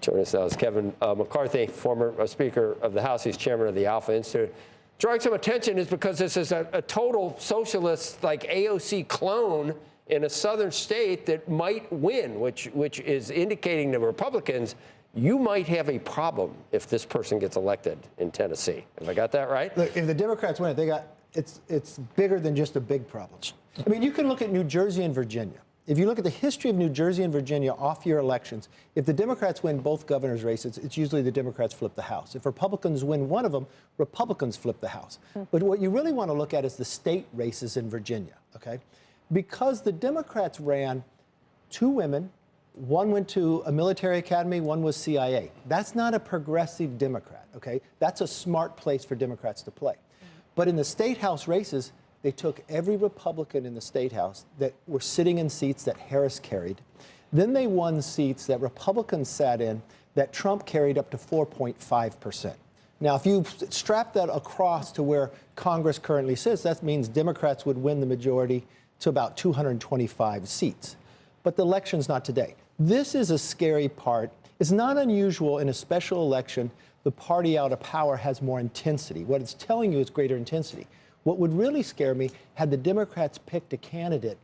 Joining us now is Kevin McCarthy, former Speaker of the House. He's chairman of the Alpha Institute. Drawing some attention is because this is a total socialist, like AOC clone in a southern state that might win, which is indicating to Republicans, you might have a problem if this person gets elected in Tennessee. Have I got that right? Look, if the Democrats win it, it's bigger than just a big problem. I mean, you can look at New Jersey and Virginia. If you look at the history of New Jersey and Virginia off-year elections, if the Democrats win both governor's races, it's usually the Democrats flip the House. If Republicans win one of them, Republicans flip the House. But what you really want to look at is the state races in Virginia, okay? Because the Democrats ran two women, one went to a military academy, one was CIA. That's not a progressive Democrat, okay? That's a smart place for Democrats to play. But in the state House races, they took every Republican in the state House that were sitting in seats that Harris carried. Then they won seats that Republicans sat in that Trump carried up to 4.5%. Now, if you strap that across to where Congress currently sits, that means Democrats would win the majority to about 225 seats. But the election's not today. This is a scary part. It's not unusual in a special election, the party out of power has more intensity. What it's telling you is greater intensity. What would really scare me, had the Democrats picked a candidate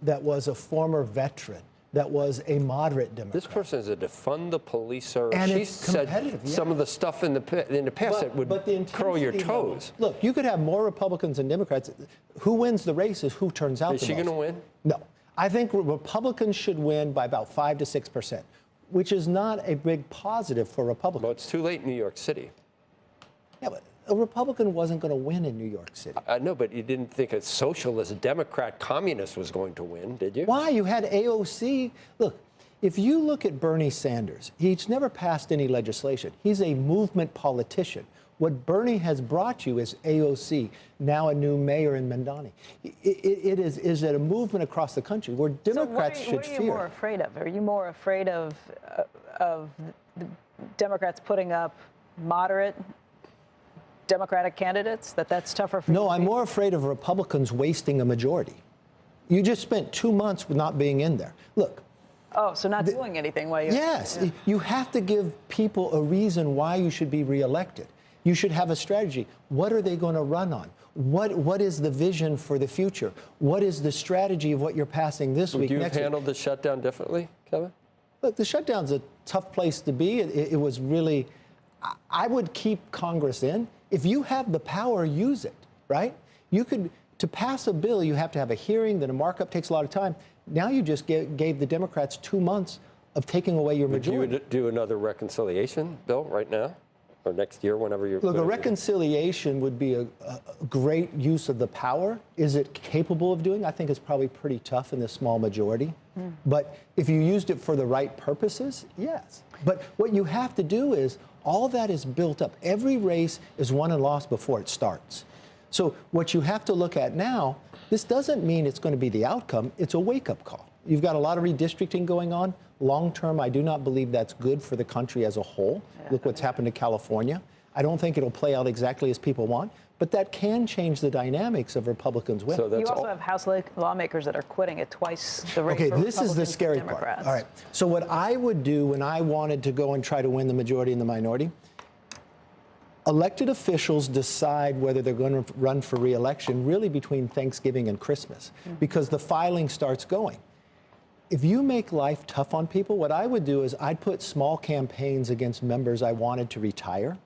that was a former veteran, that was a moderate Democrat. This person is a defund the policer. And she it's said competitive, some of the stuff in the past that would curl your toes. Look, you could have more Republicans than Democrats. Who wins the race is who turns out the most. Is she going to win? No. I think Republicans should win by about 5 to 6%, which is not a big positive for Republicans. Well, it's too late in New York City. Yeah, but a Republican wasn't going to win in New York City. I know, but you didn't think a socialist, Democrat, communist was going to win, did you? Why? You had AOC. Look, if you look at Bernie Sanders, he's never passed any legislation. He's a movement politician. What Bernie has brought you is AOC, now a new mayor in Mandani. It is a movement across the country where Democrats should fear. What are you more afraid of? Are you more afraid of the Democrats putting up moderate Democratic candidates, that's tougher for you? No, I'm more afraid of Republicans wasting a majority. You just spent 2 months with not being in there. Look. Oh, so not doing anything while you're... Yes, yeah. You have to give people a reason why you should be reelected. You should have a strategy. What are they going to run on? What is the vision for the future? What is the strategy of what you're passing this week? Would you have handled the shutdown differently, Kevin? Look, the shutdown's a tough place to be. It was really... I would keep Congress in. If you have the power, use it, right? You could, to pass a bill, you have to have a hearing, then a markup takes a lot of time. Now you just gave the Democrats 2 months of taking away your majority. Would you do another reconciliation bill right now? Or next year, whenever you're... Look, a reconciliation would be a great use of the power. Is it capable of doing? I think it's probably pretty tough in this small majority. But if you used it for the right purposes, yes. But what you have to do is, all that is built up. Every race is won and lost before it starts. So what you have to look at now, this doesn't mean it's going to be the outcome. It's a wake-up call. You've got a lot of redistricting going on. Long term, I do not believe that's good for the country as a whole. Yeah. Look what's happened to California. I don't think it'll play out exactly as people want, but that can change the dynamics of Republicans winning. So you also have House lawmakers that are quitting at twice the rate. Okay, this is the scary part. All right. So what I would do when I wanted to go and try to win the majority and the minority, elected officials decide whether they're going to run for re-election really between Thanksgiving and Christmas, because the filing starts going. If you make life tough on people, what I would do is I'd put small campaigns against members I wanted to retire.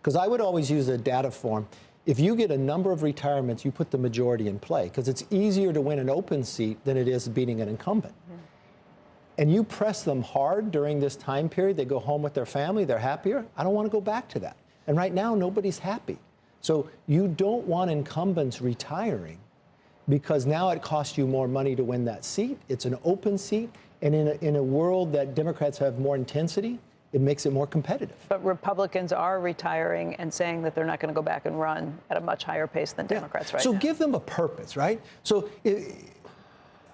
Because I would always use a data form. If you get a number of retirements, you put the majority in play, because it's easier to win an open seat than it is beating an incumbent. And you press them hard during this time period, they go home with their family, they're happier. I don't want to go back to that. And right now, nobody's happy. So you don't want incumbents retiring, because now it costs you more money to win that seat. It's an open seat. And in a world that Democrats have more intensity, it makes it more competitive. But Republicans are retiring and saying that they're not going to go back and run at a much higher pace than Democrats right now. So give them a purpose, right? So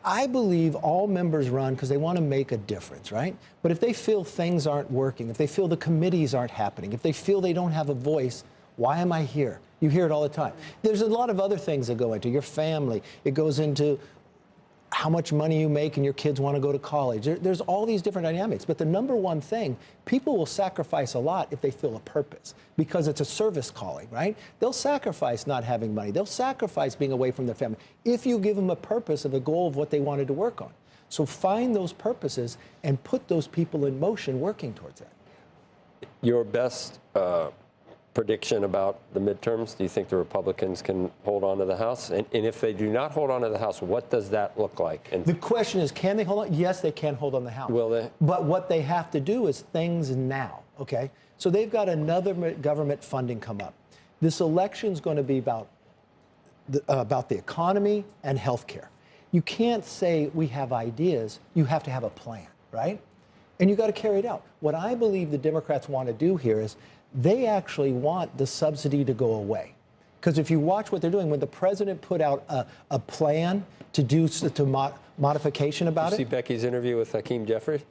I believe all members run because they want to make a difference, right? But if they feel things aren't working, if they feel the committees aren't happening, if they feel they don't have a voice, why am I here? You hear it all the time. There's a lot of other things that go into your family. It goes into how much money you make and your kids want to go to college. There's all these different dynamics. But the number one thing, people will sacrifice a lot if they feel a purpose because it's a service calling, right? They'll sacrifice not having money. They'll sacrifice being away from their family if you give them a purpose of a goal of what they wanted to work on. So find those purposes and put those people in motion working towards that. Your best prediction about the midterms, do you think the Republicans can hold on to the House? And if they do not hold on to the House, what does that look like? And the question is, can they hold on? Yes, they can hold on the House. Will they? But what they have to do is things now, okay? So they've got another government funding come up. This election is going to be about the economy and health care. You can't say we have ideas. You have to have a plan, right? And you got to carry it out. What I believe the Democrats want to do here is they actually want the subsidy to go away. Because if you watch what they're doing, when the president put out a plan to do modification about Did you it. see Becky's interview with Hakeem Jeffries?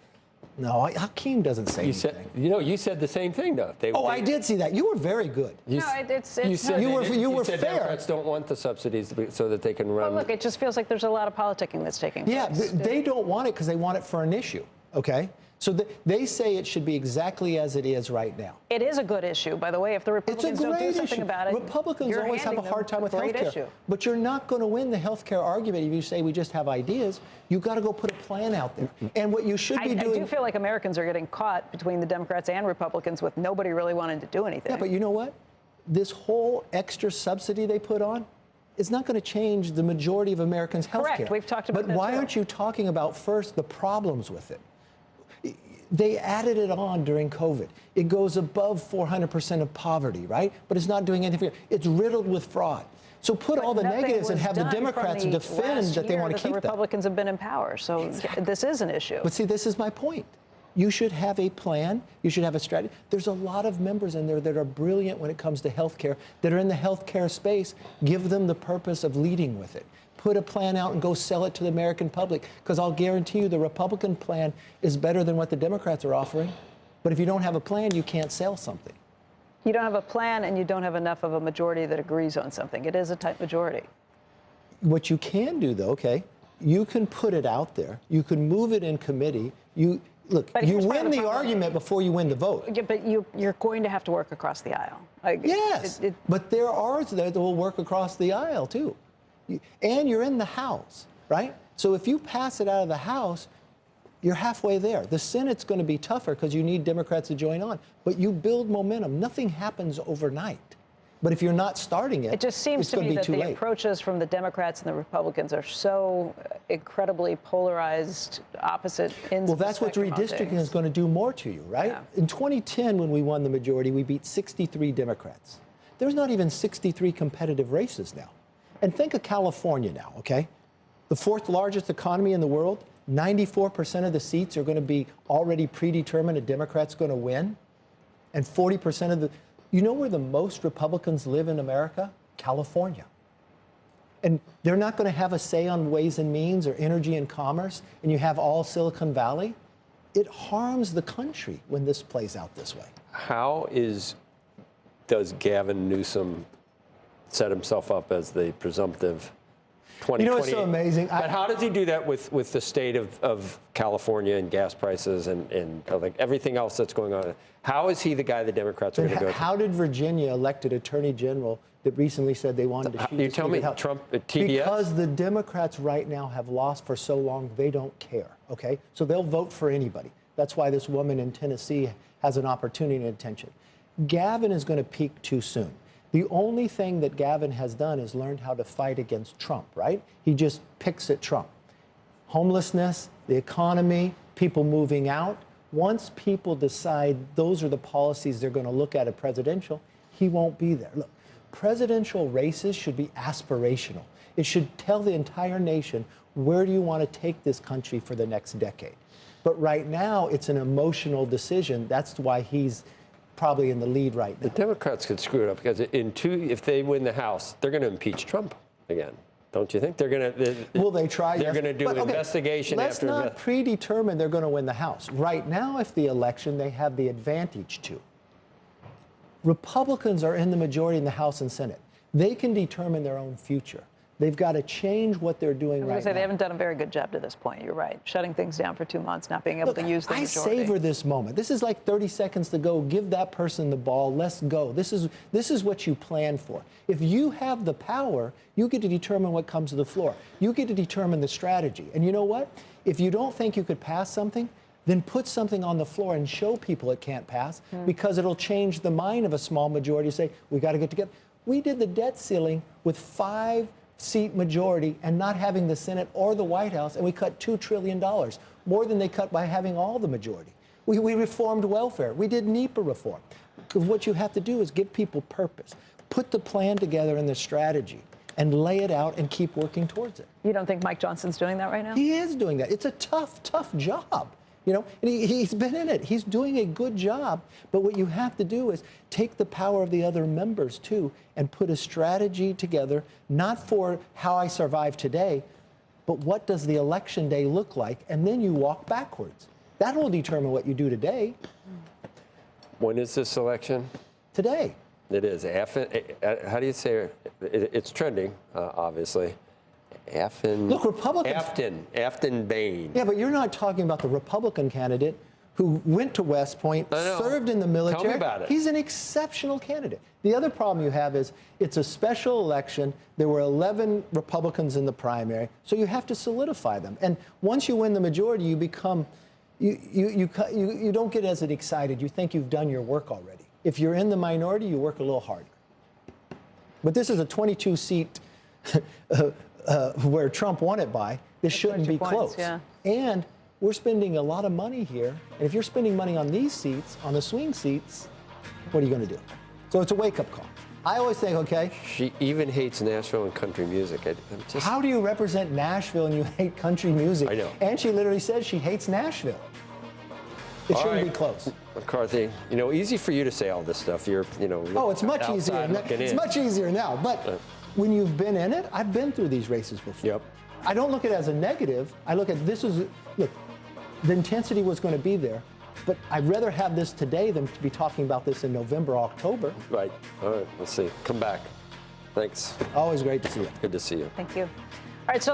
No, Hakeem doesn't say anything. You said the same thing, though. I did see that. You were very good. No, it's you said you were fair. Democrats don't want the subsidies so that they can run. well, look, it just feels like there's a lot of politicking that's taking place. Yeah, they don't want it because they want it for an issue, okay? So they say it should be exactly as it is right now. It is a good issue, by the way. If the Republicans don't do something about it, Republicans you're always have a handing hard them time with a great health issue. care. But you're not going to win the health care argument if you say we just have ideas. You've got to go put a plan out there. And what you should be doing. I do feel like Americans are getting caught between the Democrats and Republicans with nobody really wanting to do anything. Yeah, but you know what? This whole extra subsidy they put on is not going to change the majority of Americans' health care. Correct. We've talked about that. But why too. aren't you talking about first the problems with it? They added it on during COVID. It goes above 400% of poverty, right? But it's not doing anything. It's riddled with fraud. So put all the negatives and have the Democrats defend that they want to keep the that. Republicans have been in power, so this is an issue. But see, this is my point. You should have a plan. You should have a strategy. There's a lot of members in there that are brilliant when it comes to healthcare, that are in the healthcare space. Give them the purpose of leading with it. Put a plan out and go sell it to the American public, because I'll guarantee you the Republican plan is better than what the Democrats are offering. But if you don't have a plan, you can't sell something. You don't have a plan and you don't have enough of a majority that agrees on something. It is a tight majority. What you can do, though, okay, you can put it out there. You can move it in committee. Look, you win the argument before you win the vote. Yeah, but you're going to have to work across the aisle. Yes, but there are that will work across the aisle, too. And you're in the House, right? So if you pass it out of the House, you're halfway there. The Senate's going to be tougher because you need Democrats to join on. But you build momentum. Nothing happens overnight. But if you're not starting it, it just seems it's to going me to be that too the late. approaches from the Democrats and the Republicans are so incredibly polarized, opposite ends. Well, of the that's what spectrum on redistricting things. is going to do more to you, right? Yeah. In 2010, when we won the majority, we beat 63 Democrats. There's not even 63 competitive races now. And think of California now, okay? The fourth largest economy in the world, 94% of the seats are going to be already predetermined a Democrat's going to win. And 40% of the... You know where the most Republicans live in America? California. And they're not going to have a say on Ways and Means or energy and commerce, and you have all Silicon Valley. It harms the country when this plays out this way. How does Gavin Newsom set himself up as the presumptive 2020? You know what's so amazing? But how does he do that with the state of California and gas prices and like everything else that's going on? How is he the guy the Democrats are going to go to? How did Virginia elected attorney general that recently said they wanted to shoot? You tell me, Trump at TDS? Because the Democrats right now have lost for so long, they don't care, okay? So they'll vote for anybody. That's why this woman in Tennessee has an opportunity and attention. Gavin is going to peak too soon. The only thing that Gavin has done is learned how to fight against Trump, right? He just picks at Trump. Homelessness, the economy, people moving out. Once people decide those are the policies they're going to look at presidential, he won't be there. Look, presidential races should be aspirational. It should tell the entire nation, where do you want to take this country for the next decade? But right now, it's an emotional decision. That's why he's probably in the lead right now. The Democrats could screw it up because if they win the House, they're going to impeach Trump again. Don't you think they're going to? Will they try? They're Yes. going to do But, okay, investigation let's after. not predetermine they're going to win the House. Right now, if the election, they have the advantage to. Republicans are in the majority in the House and Senate. They can determine their own future. They've got to change what they're doing I was right going to say, now. they haven't done a very good job to this point. You're right. Shutting things down for 2 months, not being able to use the I majority. savor this moment. This is like 30 seconds to go. Give that person the ball. Let's go. This is what you plan for. If you have the power, you get to determine what comes to the floor. You get to determine the strategy. And you know what? If you don't think you could pass something, then put something on the floor and show people it can't pass, because it'll change the mind of a small majority to say, we got to get together. We did the debt ceiling with 5-seat majority and not having the Senate or the White House, and we cut $2 trillion, more than they cut by having all the majority. We reformed welfare. We did NEPA reform. Because what you have to do is give people purpose. Put the plan together and the strategy and lay it out and keep working towards it. You don't think Mike Johnson's doing that right now? He is doing that. It's a tough, tough job. You know, and he's been in it. He's doing a good job. But what you have to do is take the power of the other members, too, and put a strategy together, not for how I survive today, but what does the election day look like? And then you walk backwards. That will determine what you do today. When is this election? Today. It is. How do you say it? It's trending, obviously. Look, Republicans. Afton Bain. Yeah, but you're not talking about the Republican candidate who went to West Point, served in the military. Tell me about it. He's an exceptional candidate. The other problem you have is it's a special election. There were 11 Republicans in the primary, so you have to solidify them. And once you win the majority, you become, you don't get as excited. You think you've done your work already. If you're in the minority, you work a little harder. But this is a 22-seat where Trump won it by. This shouldn't be close. Yeah. And we're spending a lot of money here. And if you're spending money on these seats, on the swing seats, what are you going to do? So it's a wake-up call. I always think, okay. She even hates Nashville and country music. How do you represent Nashville and you hate country music? I know. And she literally says she hates Nashville. It shouldn't be close. McCarthy, easy for you to say all this stuff. You're, Oh, it's much easier. It's much easier now. But when you've been in it, I've been through these races before. Yep. I don't look at it as a negative. I look at look, the intensity was going to be there, but I'd rather have this today than to be talking about this in November or October. Right. All right. Let's see. Come back. Thanks. Always great to see you. Good to see you. Thank you. All right, so